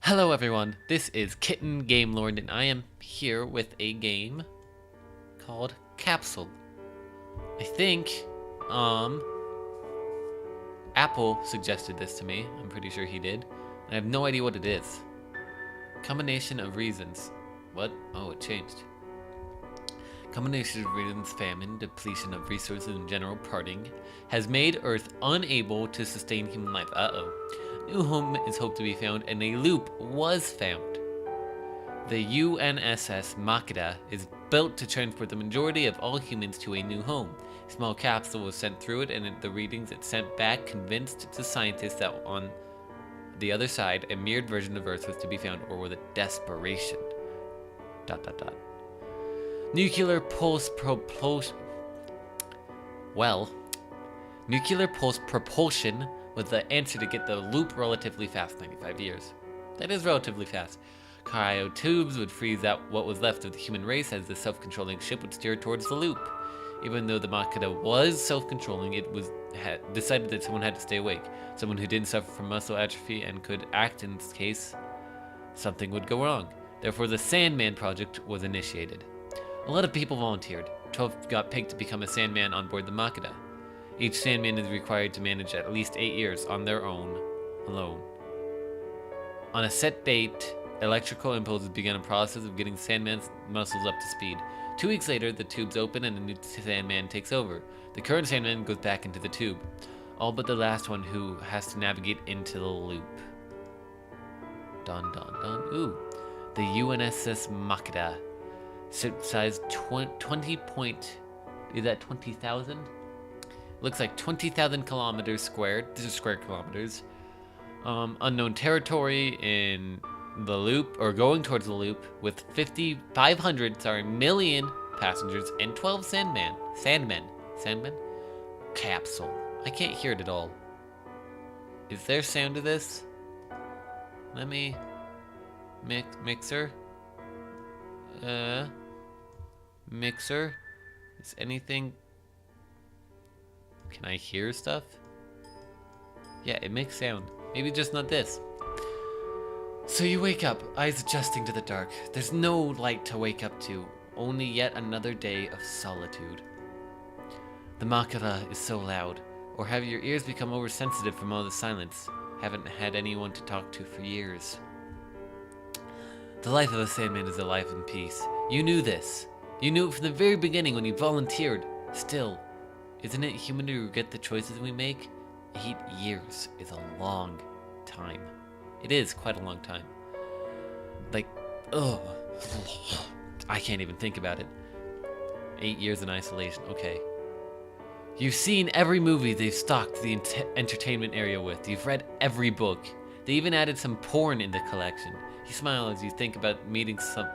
Hello everyone, this is Kitten Game Lord and I am here with a game called Capsule. I think Apple suggested this to me. I'm pretty sure he did. I have no idea what it is. Combination of reasons. What? Oh, it changed. Combination of reasons, famine, depletion of resources, and general parting has made Earth unable to sustain human life. New home is hoped to be found, and a loop was found. The UNSS Makeda is built to transport the majority of all humans to a new home. A small capsule was sent through it, and the readings it sent back convinced the scientists that on the other side, a mirrored version of Earth was to be found, or with a desperation. ... Nuclear pulse propulsion. Well, nuclear pulse propulsion was the answer to get the loop relatively fast, 95 years. That is relatively fast. Cryo tubes would freeze out what was left of the human race as the self-controlling ship would steer towards the loop. Even though the Makeda was self-controlling, it was decided that someone had to stay awake. Someone who didn't suffer from muscle atrophy and could act in case something would go wrong. Therefore, the Sandman project was initiated. A lot of people volunteered. 12 got picked to become a Sandman on board the Makeda. Each Sandman is required to manage at least 8 years on their own, alone. On a set date, electrical impulses began a process of getting Sandman's muscles up to speed. 2 weeks later, the tubes open and a new Sandman takes over. The current Sandman goes back into the tube, all but the last one, who has to navigate into the loop. Dun dun dun. Ooh. The UNSS Makeda. Ship size 20 point... Is that 20,000? Looks like 20,000 kilometers squared. This is square kilometers. Unknown territory in the loop, or going towards the loop, with 500 million passengers and 12 Sandmen. Capsule. I can't hear it at all. Is there sound to this? Let me... Mixer? Mixer? Is anything... Can I hear stuff? Yeah, it makes sound. Maybe just not this. So you wake up, eyes adjusting to the dark. There's no light to wake up to, only yet another day of solitude. The Makeda is so loud, or have your ears become oversensitive from all the silence? Haven't had anyone to talk to for years. The life of a Sandman is a life in peace. You knew this. You knew it from the very beginning when you volunteered. Still, isn't it human to regret the choices we make? 8 years is a long time. It is quite a long time. Like, ugh. I can't even think about it. 8 years in isolation, okay. You've seen every movie they've stocked the entertainment area with. You've read every book. They even added some porn in the collection. You smile as you think about meeting some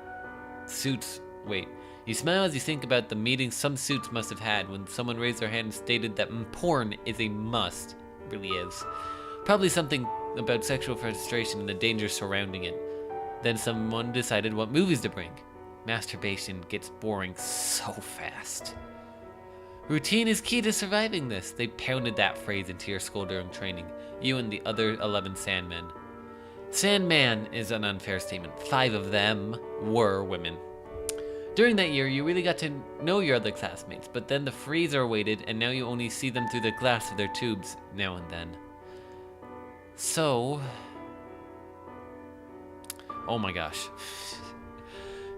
suits. Wait. You smile as you think about the meeting some suits must have had when someone raised their hand and stated that porn is a must. It really is. Probably something about sexual frustration and the dangers surrounding it. Then someone decided what movies to bring. Masturbation gets boring so fast. Routine is key to surviving this. They pounded that phrase into your skull during training. You and the other 11 Sandmen. Sandman is an unfair statement. 5 of them were women. During that year, you really got to know your other classmates, but then the freezer waited, and now you only see them through the glass of their tubes now and then. So... Oh my gosh.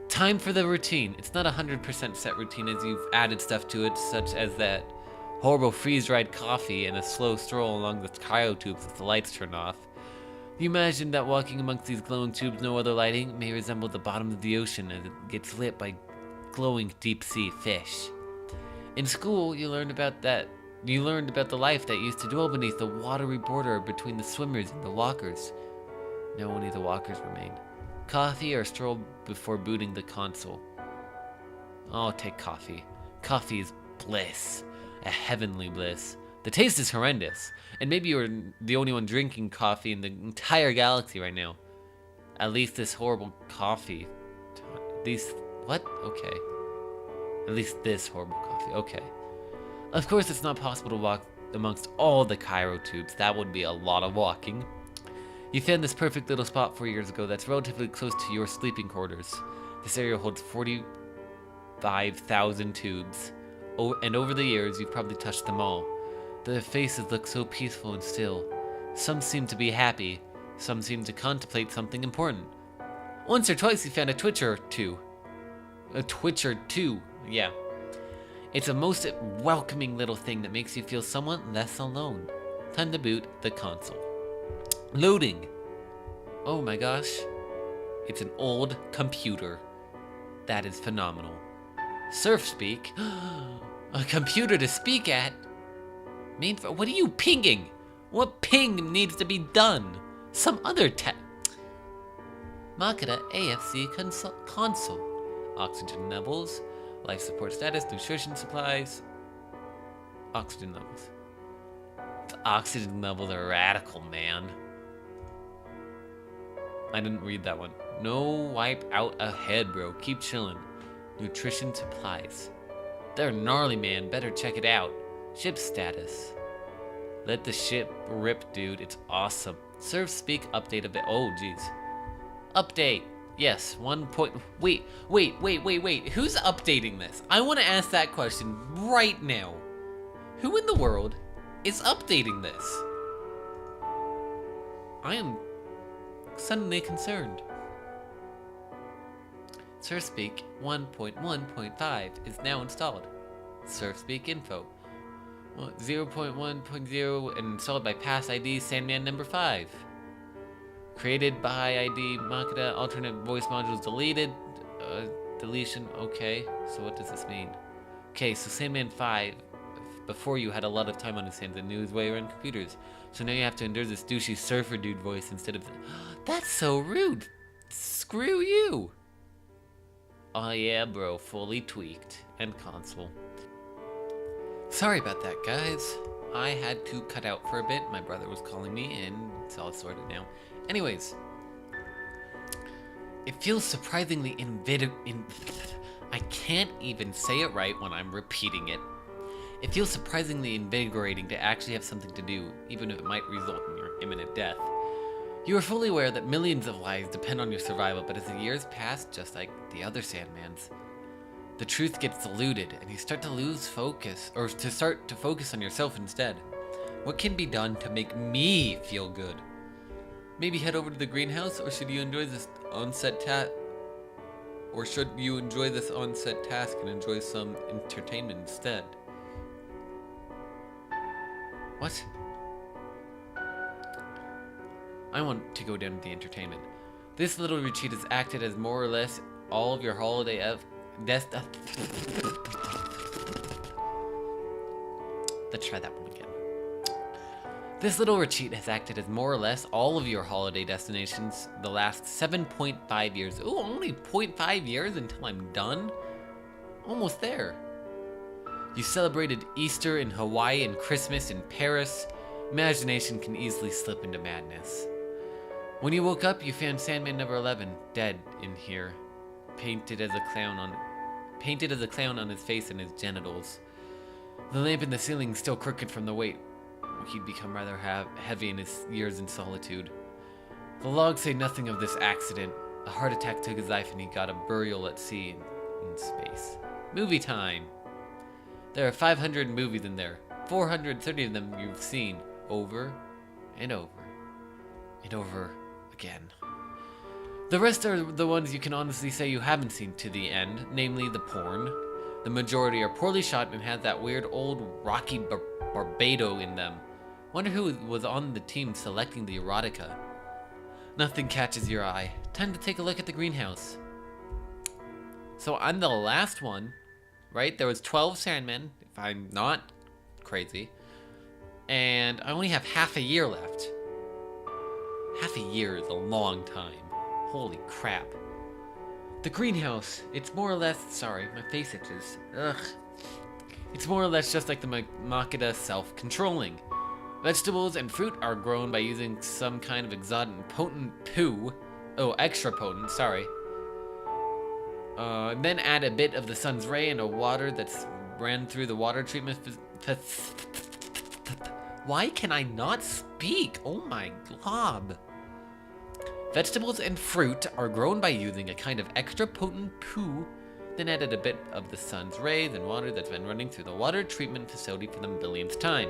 Time for the routine. It's not 100% set routine, as you've added stuff to it, such as that horrible freeze-dried coffee and a slow stroll along the cryo tubes with the lights turned off. You imagine that walking amongst these glowing tubes, no other lighting, may resemble the bottom of the ocean as it gets lit by glowing deep-sea fish. In school, you learned about the life that used to dwell beneath the watery border between the swimmers and the walkers. Now only the walkers remain. Coffee or stroll before booting the console. I'll take coffee. Coffee is bliss. A heavenly bliss. The taste is horrendous. And maybe you're the only one drinking coffee in the entire galaxy right now. At least this horrible coffee. What? Okay. At least this horrible coffee. Okay. Of course, it's not possible to walk amongst all the cryo tubes. That would be a lot of walking. You found this perfect little spot 4 years ago that's relatively close to your sleeping quarters. This area holds 45,000 tubes. And over the years, you've probably touched them all. The faces look so peaceful and still. Some seem to be happy. Some seem to contemplate something important. Once or twice you found a twitcher or two. A twitcher too, yeah. It's a most welcoming little thing that makes you feel somewhat less alone. Time to boot the console. Loading. Oh my gosh. It's an old computer. That is phenomenal. Surf speak. A computer to speak at. What are you pinging? What ping needs to be done? Some other Makita AFC console. Oxygen levels, life support status, nutrition supplies, oxygen levels. The oxygen levels are radical, man. I didn't read that one. No wipe out ahead, bro. Keep chilling. Nutrition supplies. They're gnarly, man. Better check it out. Ship status. Let the ship rip, dude. It's awesome. Serve speak update a bit. Oh, jeez. Update. Yes, 1 point. Wait. Who's updating this? I want to ask that question right now. Who in the world is updating this? I am suddenly concerned. SurfSpeak 1.1.5 is now installed. SurfSpeak info 0.1.0 and installed by Pass ID Sandman number 5. Created by ID Makita, alternate voice modules deleted. Deletion, okay. So what does this mean? Okay, so Sandman 5, before you had a lot of time on his hands and knew his way around computers. So now you have to endure this douchey surfer dude voice instead of... That's so rude! Screw you! Oh yeah, bro, fully tweaked. And console. Sorry about that, guys. I had to cut out for a bit. My brother was calling me and it's all sorted now. Anyways, it feels surprisingly I can't even say it right when I'm repeating it. It feels surprisingly invigorating to actually have something to do, even if it might result in your imminent death. You are fully aware that millions of lives depend on your survival, but as the years pass, just like the other Sandmans, the truth gets diluted and you start to lose focus, or to start to focus on yourself instead. What can be done to make me feel good? Maybe head over to the greenhouse, or should you enjoy this on-set task and enjoy some entertainment instead? What? I want to go down to the entertainment. This little retreat has acted as more or less all of your holiday Let's try that one again. This little retreat has acted as more or less all of your holiday destinations the last 7.5 years. Ooh, only 0.5 years until I'm done? Almost there. You celebrated Easter in Hawaii and Christmas in Paris. Imagination can easily slip into madness. When you woke up, you found Sandman number 11 dead in here, painted as a clown on his face and his genitals. The lamp in the ceiling still crooked from the weight. He'd become rather heavy in his years in solitude. The logs say nothing of this accident. A heart attack took his life and he got a burial at sea in space. Movie time! There are 500 movies in there. 430 of them you've seen over and over and over again. The rest are the ones you can honestly say you haven't seen to the end, namely the porn. The majority are poorly shot and have that weird old Rocky Barbado in them. Wonder who was on the team selecting the erotica. Nothing catches your eye. Time to take a look at the greenhouse. So I'm the last one, right? There was 12 Sandmen, if I'm not crazy. And I only have half a year left. Half a year is a long time. Holy crap. The greenhouse, it's more or less, sorry, my face itches. Ugh. It's more or less just like the Makita self-controlling. Vegetables and fruit are grown by using some kind of exotic potent poo. Oh, extra potent, sorry. Then add a bit of the sun's ray and a water that's ran through the water treatment. Why can I not speak? Oh my god. Vegetables and fruit are grown by using a kind of extra potent poo, then added a bit of the sun's rays and water that's been running through the water treatment facility for the millionth time.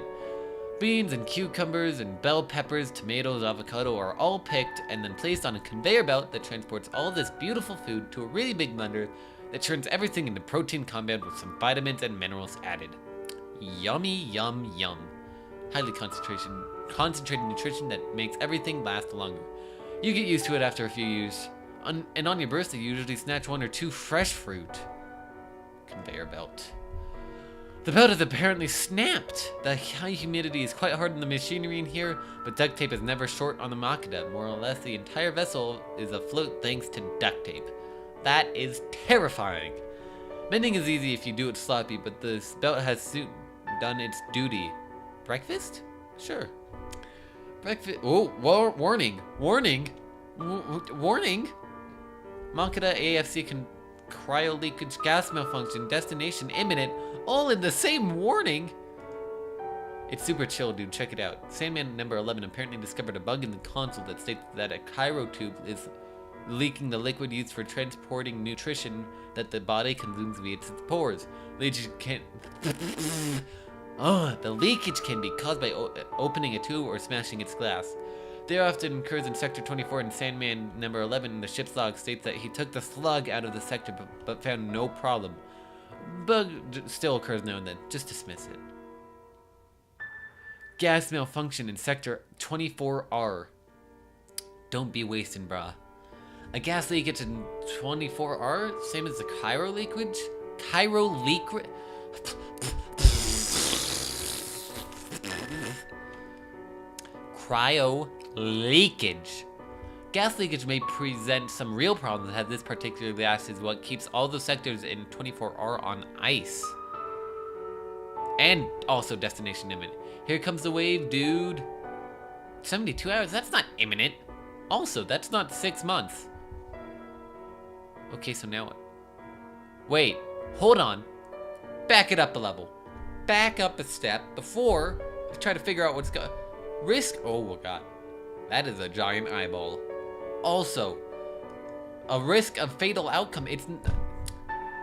Beans and cucumbers and bell peppers, tomatoes, avocado are all picked and then placed on a conveyor belt that transports all this beautiful food to a really big blender that turns everything into protein compound with some vitamins and minerals added. Yummy, yum, yum. Highly concentrated nutrition that makes everything last longer. You get used to it after a few years. And on your birthday, you usually snatch 1 or 2 fresh fruit. Conveyor belt. The belt has apparently snapped. The high humidity is quite hard on the machinery in here, but duct tape is never short on the Makeda. More or less, the entire vessel is afloat thanks to duct tape. That is terrifying. Mending is easy if you do it sloppy, but this belt has soon done its duty. Breakfast? Sure. Breakfast. Oh, warning. Warning. Warning. Makeda AFC can cryo leakage, gas malfunction, destination imminent, all in the same warning. It's super chill, dude. Check it out. Sandman number 11 apparently discovered a bug in the console that states that a cryo tube is leaking the liquid used for transporting nutrition that the body consumes via its pores. Leakage can the leakage can be caused by opening a tube or smashing its glass. They often occurs in Sector 24, and Sandman number 11 in the ship's log states that he took the slug out of the sector but found no problem. Bug still occurs now and then. Just dismiss it. Gas malfunction in Sector 24R. Don't be wasting, brah. A gas leakage in 24R? Same as the cryo leakage? Cryo leakage? Cryo leakage. Gas leakage may present some real problems, as this particular gas is what keeps all the sectors in 24R on ice. And also destination imminent. Here comes the wave, dude. 72 hours, that's not imminent. Also, that's not 6 months. Okay, so now what? Wait, hold on. Back it up a level. Back up a step before I try to figure out what's going. Risk. Oh my god. That is a giant eyeball. Also, a risk of fatal outcome. It's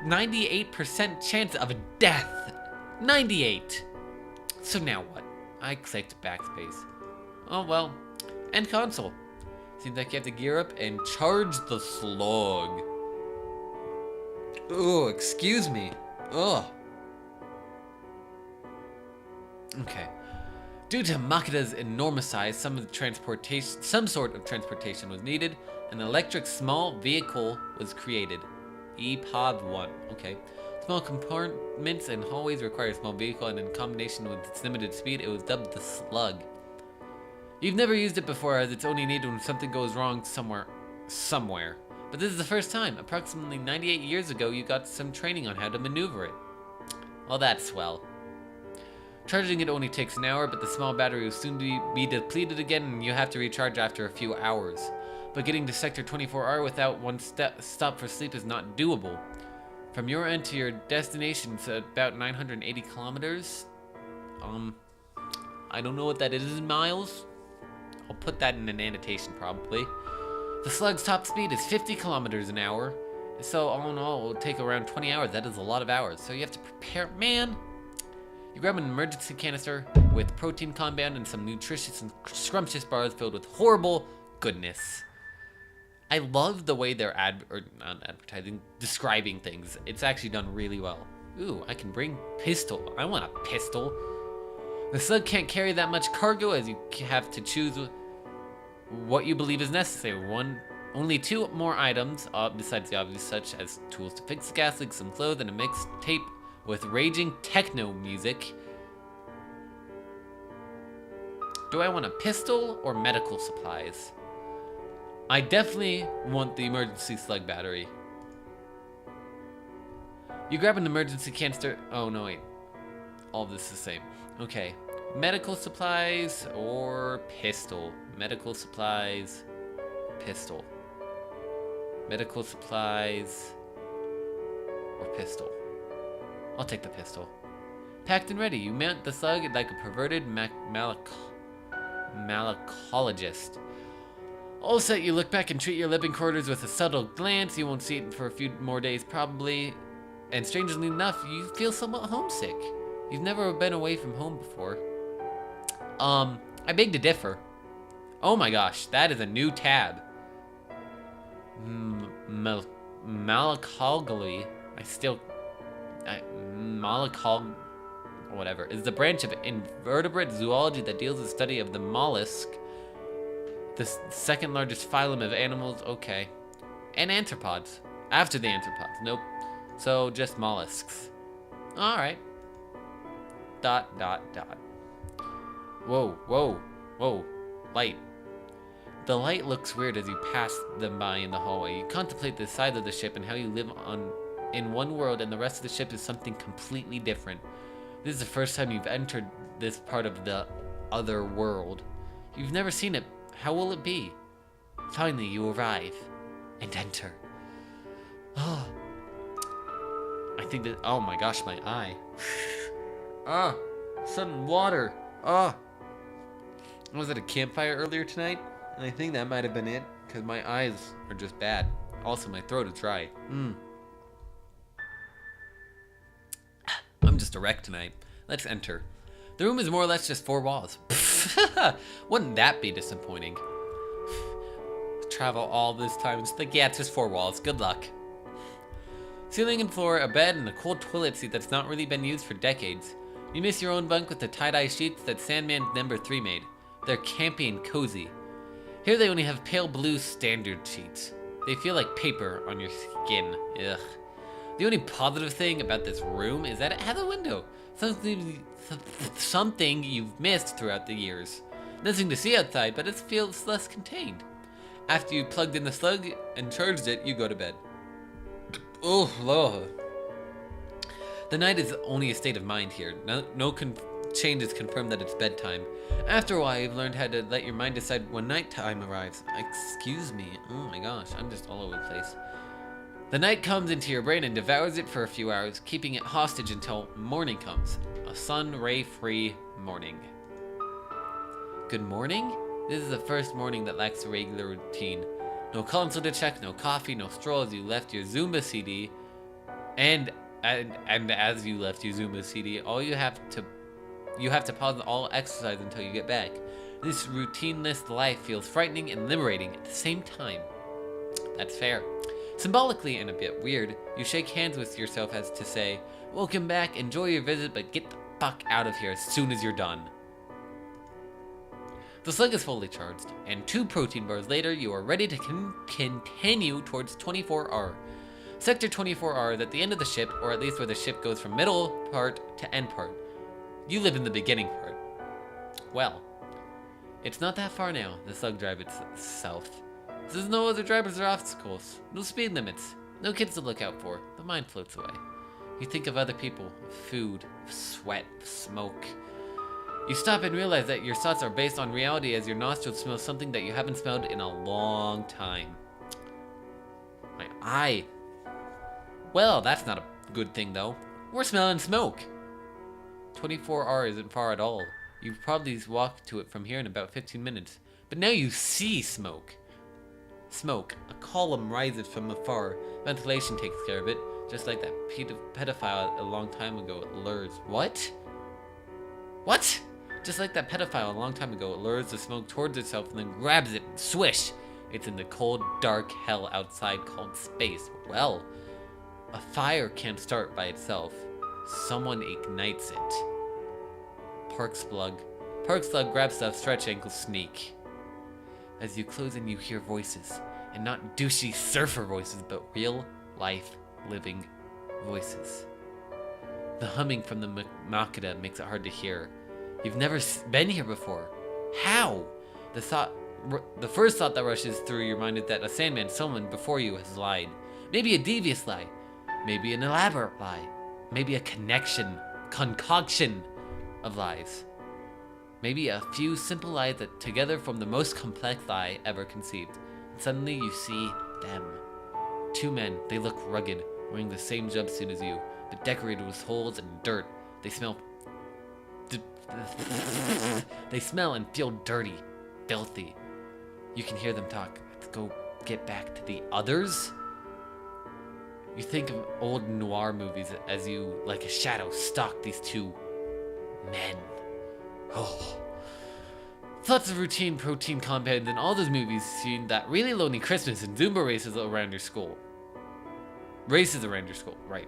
98% chance of death. 98. So now what? I clicked backspace. Oh well. End console. Seems like you have to gear up and charge the slug. Oh, excuse me. Ugh. Okay. Due to Makeda's enormous size, some sort of transportation was needed. An electric small vehicle was created. EPOV-1. Okay. Small compartments and hallways require a small vehicle, and in combination with its limited speed, it was dubbed the Slug. You've never used it before, as it's only needed when something goes wrong somewhere. But this is the first time. Approximately 98 years ago, you got some training on how to maneuver it. Well, that's swell. Charging it only takes an hour, but the small battery will soon be depleted again, and you have to recharge after a few hours. But getting to Sector 24R without one stop for sleep is not doable. From your end to your destination, it's about 980 kilometers. I don't know what that is in miles. I'll put that in an annotation probably. The Slug's top speed is 50 kilometers an hour. So all in all, it will take around 20 hours. That is a lot of hours. So you have to prepare, man. You grab an emergency canister with protein compound and some nutritious and scrumptious bars filled with horrible goodness. I love the way they're not advertising, describing things. It's actually done really well. Ooh, I can bring pistol. I want a pistol. The Slug can't carry that much cargo, as you have to choose what you believe is necessary. Only 2 more items, besides the obvious, such as tools to fix the gas leak, some clothes, and a mixed tape with raging techno music. Do I want a pistol or medical supplies? I definitely want the emergency slug battery. You grab an emergency canister. Oh, no, wait. All of this is the same. Okay. Medical supplies or pistol? Medical supplies, pistol. Medical supplies or pistol. I'll take the pistol. Packed and ready, you mount the slug like a perverted malacologist. All set, you look back and treat your living quarters with a subtle glance. You won't see it for a few more days, probably. And strangely enough, you feel somewhat homesick. You've never been away from home before. I beg to differ. Oh my gosh, that is a new tab. Malacology. Malacol... whatever. Is the branch of invertebrate zoology that deals with the study of the mollusk. The second largest phylum of animals. Okay. And arthropods. After the arthropods. Nope. So just mollusks. Alright. ... Whoa, whoa, whoa. Light. The light looks weird as you pass them by in the hallway. You contemplate the side of the ship and how you live in one world and the rest of the ship is something completely different. This is the first time you've entered this part of the other world. You've never seen it. How will it be? Finally, you arrive and enter. Oh. I think that... oh my gosh, my eye. Sudden water. I was at a campfire earlier tonight, and I think that might have been it, because my eyes are just bad. Also, my throat is dry. I'm just a wreck tonight. Let's enter. The room is more or less just 4 walls. Wouldn't that be disappointing? Travel all this time. It's like, yeah, it's just 4 walls. Good luck. Ceiling and floor, a bed, and a cold toilet seat that's not really been used for decades. You miss your own bunk with the tie-dye sheets that Sandman number 3 made. They're campy and cozy. Here they only have pale blue standard sheets. They feel like paper on your skin. Ugh. The only positive thing about this room is that it has a window. Something you've missed throughout the years. Nothing to see outside, but it feels less contained. After you plugged in the slug and charged it, you go to bed. Oh, Lord. The night is only a state of mind here. No changes confirm that it's bedtime. After a while, you've learned how to let your mind decide when nighttime arrives. Excuse me. Oh my gosh, I'm just all over the place. The night comes into your brain and devours it for a few hours, keeping it hostage until morning comes. A sun ray-free morning. Good morning? This is the first morning that lacks a regular routine. No console to check, no coffee, no stroll as you left your Zumba CD. And as you left your Zumba CD, you have to pause all exercise until you get back. This routineless life feels frightening and liberating at the same time. That's fair. Symbolically and a bit weird, you shake hands with yourself as to say, welcome back, enjoy your visit, but get the fuck out of here as soon as you're done. The slug is fully charged, and 2 protein bars later, you are ready to continue towards 24R. Sector 24R is at the end of the ship, or at least where the ship goes from middle part to end part. You live in the beginning part. Well, it's not that far now, the slug drives itself. There's no other drivers or obstacles, no speed limits, no kids to look out for. The mind floats away. You think of other people, food, sweat, smoke. You stop and realize that your thoughts are based on reality as your nostrils smell something that you haven't smelled in a long time. My eye. Well, that's not a good thing though. We're smelling smoke. 24R isn't far at all. You probably walk to it from here in about 15 minutes. But now you see smoke. Smoke. A column rises from afar. Ventilation takes care of it. Just like that pedophile a long time ago, it lures. What? What? Just like that pedophile a long time ago, it lures the smoke towards itself and then grabs it. Swish! It's in the cold, dark hell outside called space. Well, a fire can't start by itself. Someone ignites it. Park slug. Park slug grabs stuff, stretch ankles, sneak. As you close in, you hear voices. And not douchey surfer voices, but real life living voices. The humming from the Makeda makes it hard to hear. You've never been here before. How? The first thought that rushes through your mind is that a Sandman, someone before you, has lied. Maybe a devious lie. Maybe an elaborate lie. Maybe a concoction of lies. Maybe a few simple lies that together form the most complex lie ever conceived. And suddenly you see them. 2 men, they look rugged, wearing the same jumpsuit as you, but decorated with holes and dirt. They smell and feel dirty, filthy. You can hear them talk. Let's go get back to the others. You think of old noir movies as you, like a shadow, stalk these two men. Oh. Lots of routine protein compounds in all those movies seen that really lonely Christmas and Zumba races around your school. Races around your school, right.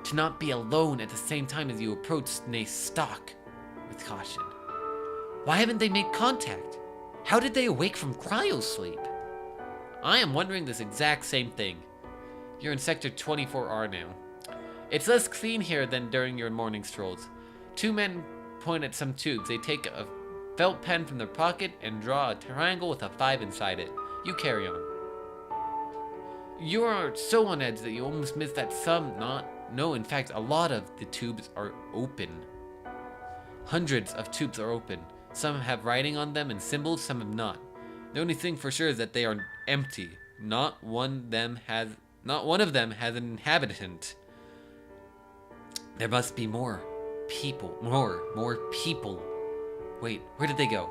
To not be alone at the same time as you approach, they stalk with caution. Why haven't they made contact? How did they awake from cryosleep? I am wondering this exact same thing. You're in Sector 24R now. It's less clean here than during your morning strolls. Two men point at some tubes. They take a felt pen from their pocket and draw a triangle with a 5 inside it. You carry on. You are so on edge that you almost miss that no, in fact, a lot of the tubes are open. Hundreds of tubes are open. Some have writing on them and symbols, some have not. The only thing for sure is that they are empty. Not one of them has an inhabitant. There must be more people. More people. Wait, where did they go?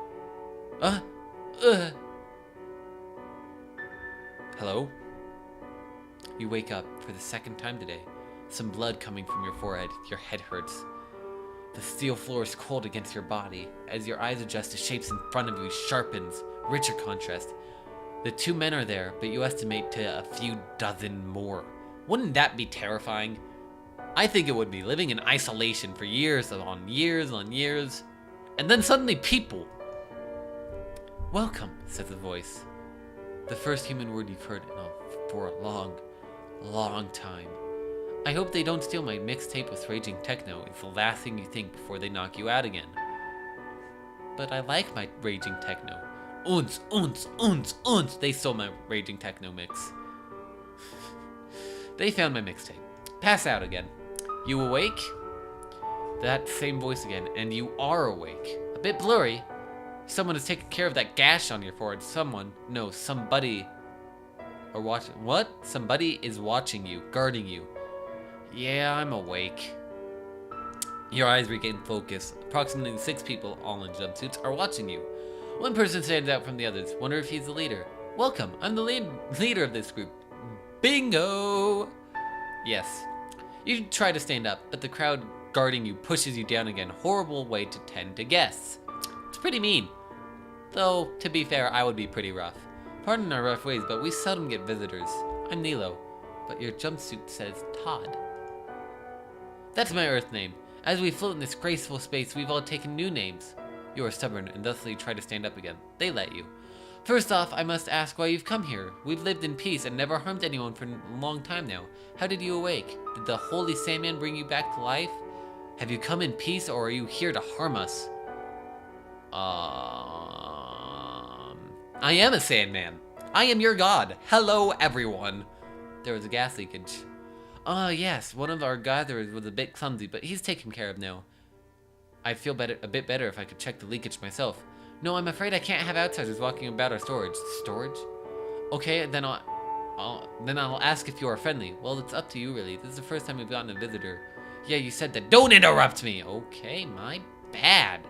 Hello? You wake up for the second time today. Some blood coming from your forehead. Your head hurts. The steel floor is cold against your body. As your eyes adjust, the shapes in front of you sharpens. Richer contrast. The two men are there, but you estimate to a few dozen more. Wouldn't that be terrifying? I think it would be, living in isolation for years on years. And then suddenly people. Welcome, says the voice. The first human word you've heard for a long time. I hope they don't steal my mixtape with raging techno. It's the last thing you think before they knock you out again. But I like my raging techno. Uns. They stole my raging techno mix. They found my mixtape. Pass out again. You awake? That same voice again, and you are awake. A bit blurry. Someone has taken care of that gash on your forehead. Somebody. Or watching. What? Somebody is watching you, guarding you. Yeah, I'm awake. Your eyes regain focus. Approximately 6 people, all in jumpsuits, are watching you. One person stands out from the others. Wonder if he's the leader. Welcome, I'm the leader of this group. Bingo! Yes. You try to stand up, but the crowd guarding you pushes you down again. Horrible way to tend to guests. It's pretty mean. Though, to be fair, I would be pretty rough. Pardon our rough ways, but we seldom get visitors. I'm Nilo, but your jumpsuit says Todd. That's my Earth name. As we float in this graceful space, we've all taken new names. You are stubborn and thusly try to stand up again. They let you. First off, I must ask why you've come here. We've lived in peace and never harmed anyone for a long time now. How did you awake? Did the holy Sandman bring you back to life? Have you come in peace or are you here to harm us? I am a Sandman. I am your god. Hello, everyone. There was a gas leakage. Yes, one of our gatherers was a bit clumsy, but he's taken care of now. I'd feel a bit better if I could check the leakage myself. No, I'm afraid I can't have outsiders walking about our storage. Storage? Okay, then I'll ask if you are friendly. Well, it's up to you, really. This is the first time we've gotten a visitor. Yeah, you said that. Don't interrupt me! Okay, my bad.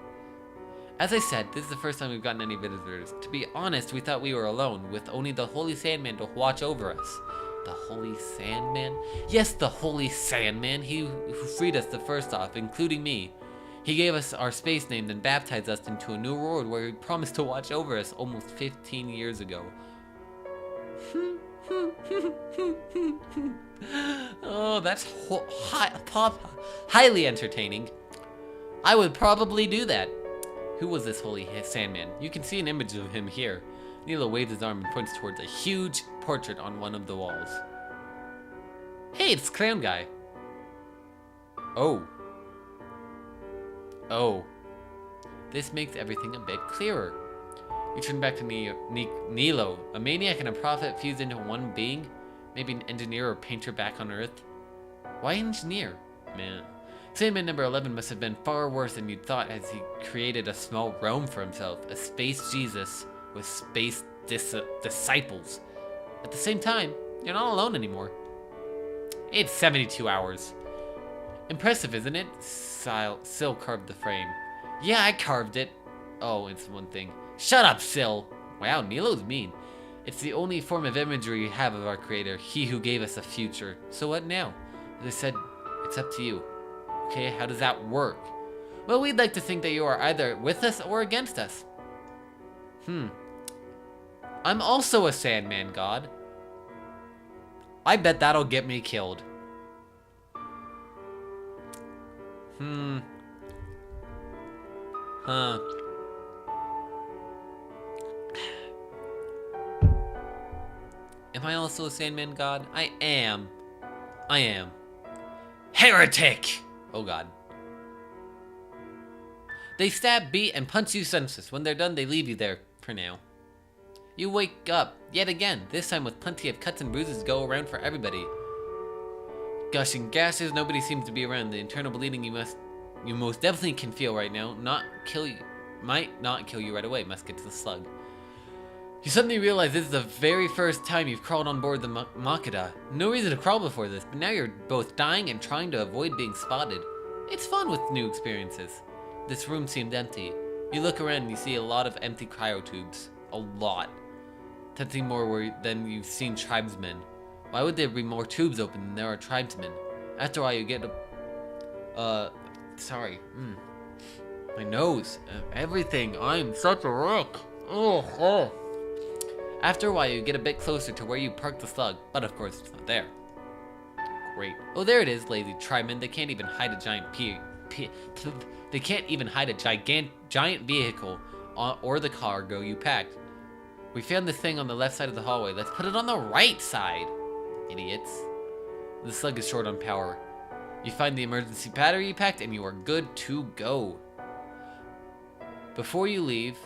As I said, this is the first time we've gotten any visitors. To be honest, we thought we were alone, with only the Holy Sandman to watch over us. The Holy Sandman? Yes, the Holy Sandman. He who freed us the first off, including me. He gave us our space name, then baptized us into a new world where he promised to watch over us almost 15 years ago. Oh, that's highly entertaining. I would probably do that. Who was this Holy Sandman? You can see an image of him here. Nilo waves his arm and points towards a huge portrait on one of the walls. Hey, it's Clown Guy. Oh. This makes everything a bit clearer. You turn back to Nilo, a maniac and a prophet fused into one being? Maybe an engineer or painter back on Earth? Why engineer? Man. Sandman number 11 must have been far worse than you'd thought as he created a small realm for himself, a space Jesus with space disciples. At the same time, you're not alone anymore. It's 72 hours. Impressive, isn't it? Syl carved the frame. Yeah, I carved it. Oh, it's one thing. Shut up, Syl. Wow, Nilo's mean. It's the only form of imagery we have of our creator, he who gave us a future. So what now? As I said, it's up to you. Okay, how does that work? Well, we'd like to think that you are either with us or against us. I'm also a Sandman god. I bet that'll get me killed. Huh. Am I also a Sandman god? I am. Heretic! Oh god. They stab, beat, and punch you senseless. When they're done, they leave you there for now. You wake up yet again, this time with plenty of cuts and bruises to go around for everybody. Gushing gases, nobody seems to be around. The internal bleeding you most definitely can feel right now might not kill you right away. Must get to the slug. You suddenly realize this is the very first time you've crawled on board the Makeda. No reason to crawl before this, but now you're both dying and trying to avoid being spotted. It's fun with new experiences. This room seemed empty. You look around and you see a lot of empty cryotubes. A lot. Tempting more than you've seen tribesmen. Why would there be more tubes open than there are tribesmen? After a while you get sorry. My nose. Everything. I'm such a wreck. Oh. After a while you get a bit closer to where you parked the slug, but of course it's not there. Great. Oh, there it is, lazy tribemen. They can't even hide a giant they can't even hide a giant vehicle or the cargo you packed. We found this thing on the left side of the hallway. Let's put it on the right side. Idiots. The slug is short on power. You find the emergency battery you packed and you are good to go. Before you leave,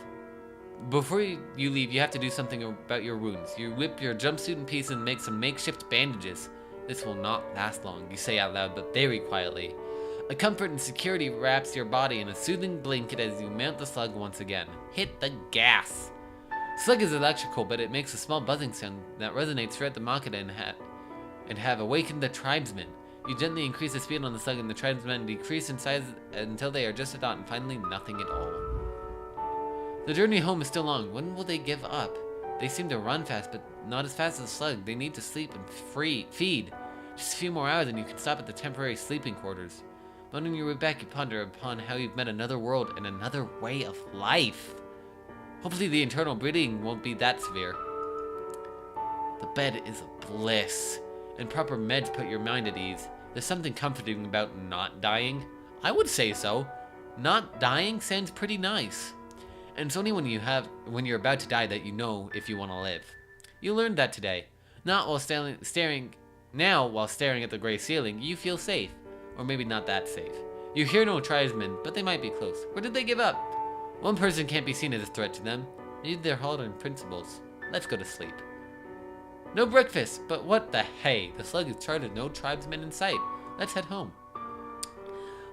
you have to do something about your wounds. You whip your jumpsuit in pieces and make some makeshift bandages. This will not last long, you say out loud, but very quietly. A comfort and security wraps your body in a soothing blanket as you mount the slug once again. Hit the gas. Slug is electrical, but it makes a small buzzing sound that resonates throughout the Makeda and have awakened the tribesmen. You gently increase the speed on the slug and the tribesmen decrease in size until they are just a dot and finally nothing at all. The journey home is still long. When will they give up? They seem to run fast, but not as fast as the slug. They need to sleep and feed. Just a few more hours and you can stop at the temporary sleeping quarters. But on your way back, you ponder upon how you've met another world and another way of life. Hopefully the internal bleeding won't be that severe. The bed is a bliss, and proper meds put your mind at ease. There's something comforting about not dying. I would say so. Not dying sounds pretty nice. And it's only when you're about to die that you know if you want to live. You learned that today. Not while staring at the gray ceiling, you feel safe. Or maybe not that safe. You hear no tribesmen, but they might be close. Where did they give up? One person can't be seen as a threat to them. Maybe they're holding principles. Let's go to sleep. No breakfast, but what the hey? The slug is charted, no tribesmen in sight. Let's head home.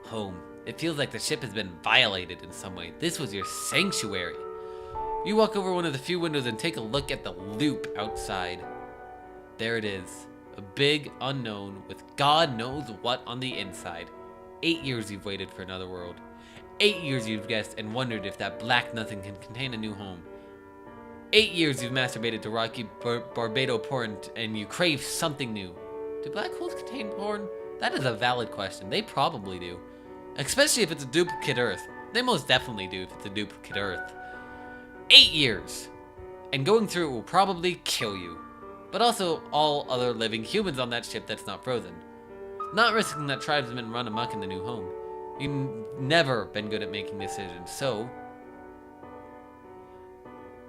Home. It feels like the ship has been violated in some way. This was your sanctuary. You walk over one of the few windows and take a look at the loop outside. There it is. A big unknown with God knows what on the inside. 8 years you've waited for another world. 8 years you've guessed and wondered if that black nothing can contain a new home. 8 years you've masturbated to rocky Barbado porn and you crave something new. Do black holes contain porn? That is a valid question. They probably do. Especially if it's a duplicate Earth. They most definitely do if it's a duplicate Earth. 8 years. And going through it will probably kill you. But also all other living humans on that ship that's not frozen. Not risking that tribesmen run amok in the new home. You've never been good at making decisions, so...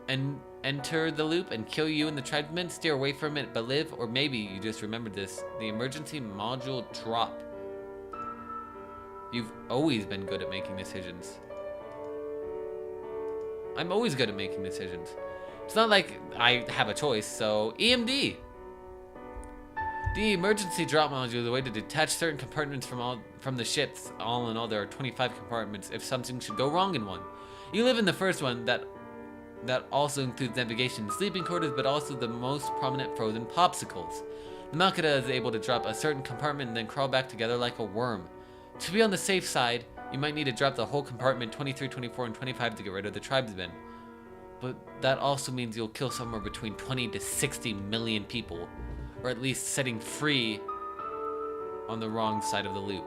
And enter the loop and kill you and the tribesmen, steer away from it but live, or maybe you just remembered this. The emergency module drop. You've always been good at making decisions. I'm always good at making decisions. It's not like I have a choice, so EMD. The emergency drop module is a way to detach certain compartments from the ships. All in all, there are 25 compartments if something should go wrong in one. You live in the first one that also includes navigation and sleeping quarters, but also the most prominent frozen popsicles. The Makeda is able to drop a certain compartment and then crawl back together like a worm. To be on the safe side, you might need to drop the whole compartment 23, 24, and 25 to get rid of the tribesmen. But that also means you'll kill somewhere between 20 to 60 million people. Or at least setting free on the wrong side of the loop.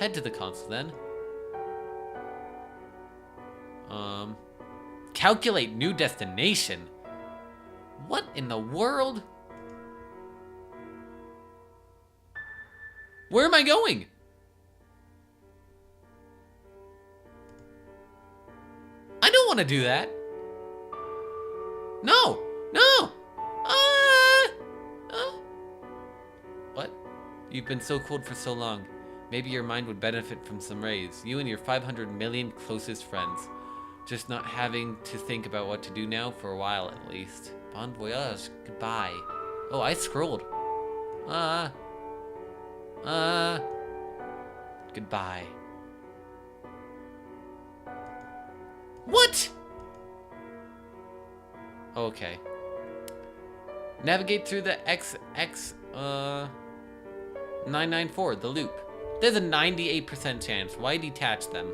Head to the console then. Calculate new destination. What in the world? Where am I going? I don't want to do that. No! No! What? You've been so cold for so long. Maybe your mind would benefit from some rays. You and your 500 million closest friends. Just not having to think about what to do now for a while at least. Bon voyage. Goodbye. Oh, I scrolled. Goodbye. What? Okay. Navigate through the XX994, the loop. There's a 98% chance. Why detach them?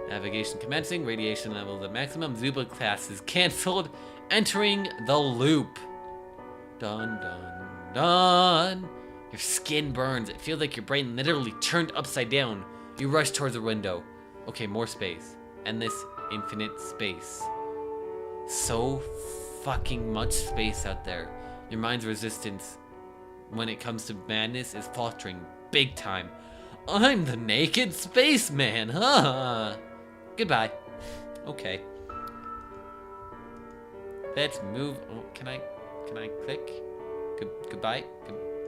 Navigation commencing, radiation levels at maximum, Zuba class is cancelled. Entering the loop. Dun dun dun. Your skin burns. It feels like your brain literally turned upside down. You rush towards the window. Okay, more space. Endless, infinite space. So fucking much space out there. Your mind's resistance when it comes to madness is faltering big time. I'm the naked spaceman, huh? Goodbye. Okay. Let's move. Oh, can I click? Goodbye.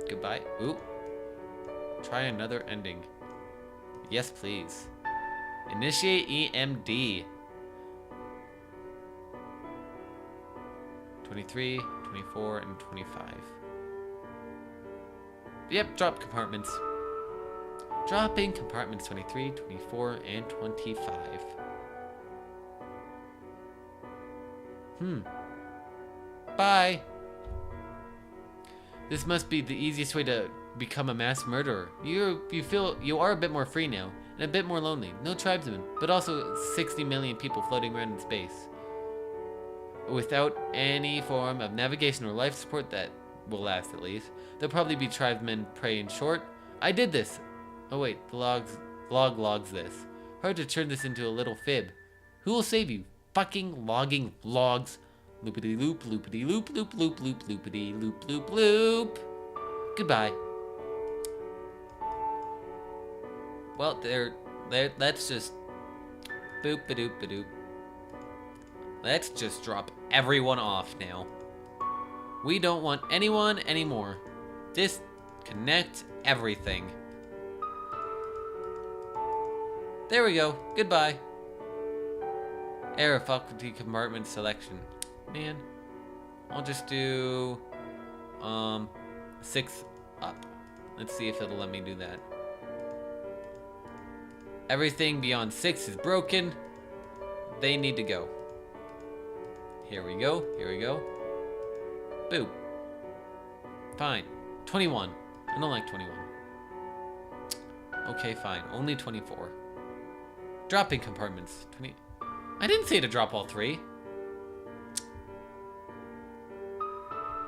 Goodbye. Ooh. Try another ending. Yes, please. Initiate EMD. 23, 24, and 25. Yep, drop compartments. Dropping compartments 23, 24, and 25. Bye. This must be the easiest way to become a mass murderer. You feel you are a bit more free now, and a bit more lonely. No tribesmen, but also 60 million people floating around in space. Without any form of navigation or life support that will last at least. There'll probably be tribesmen praying short. I did this. Oh wait, the log logs this. Hard to turn this into a little fib. Who will save you? Fucking logging logs. Loopity loop, loopity loop, loop, loop, loop, loopity loop, loop, loop. Goodbye. Well, let's just boop ba doop ba doop. Let's just drop everyone off now. We don't want anyone anymore. Disconnect everything. There we go. Goodbye. Error faculty compartment selection. Man, I'll just do 6 up. Let's see if it'll let me do that. Everything beyond 6 is broken. They need to go. Here we go. Here we go. Boop. Fine. 21. I don't like 21. Okay, fine. Only 24. Dropping compartments. 20. I didn't say to drop all 3.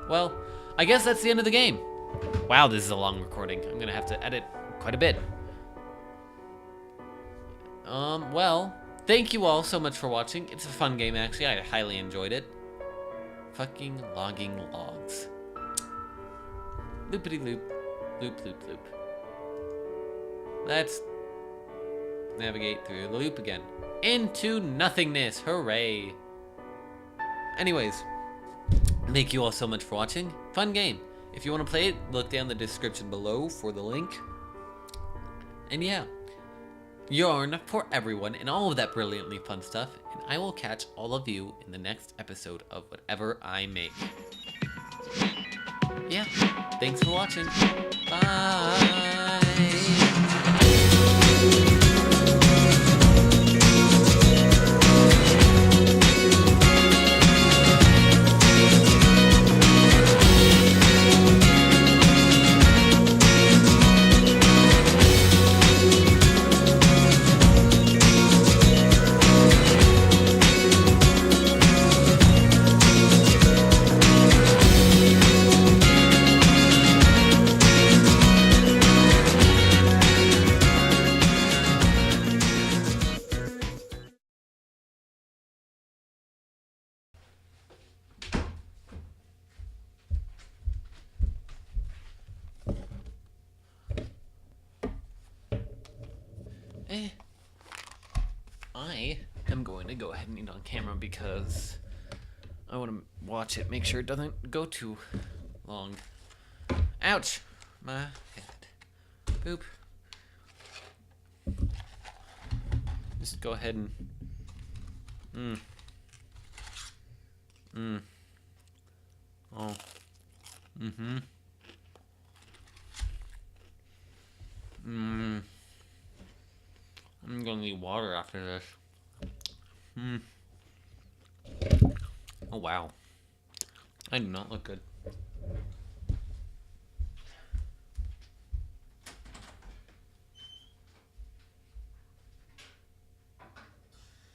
Well, I guess that's the end of the game. Wow, this is a long recording. I'm gonna have to edit quite a bit. Well, thank you all so much for watching. It's a fun game, actually. I highly enjoyed it. Fucking logging logs. Loopity loop. Loop, loop, loop. Let's navigate through the loop again. Into nothingness. Hooray. Anyways, thank you all so much for watching. Fun game. If you want to play it, look down the description below for the link. And yeah, yarn for everyone and all of that brilliantly fun stuff. And I will catch all of you in the next episode of whatever I make. Yeah, thanks for watching. Bye. Eh. I am going to go ahead and eat on camera because I want to watch it, make sure it doesn't go too long. Ouch! My head. Boop. Just go ahead and... Oh. Mm-hmm. I'm gonna need water after this. Oh wow. I do not look good.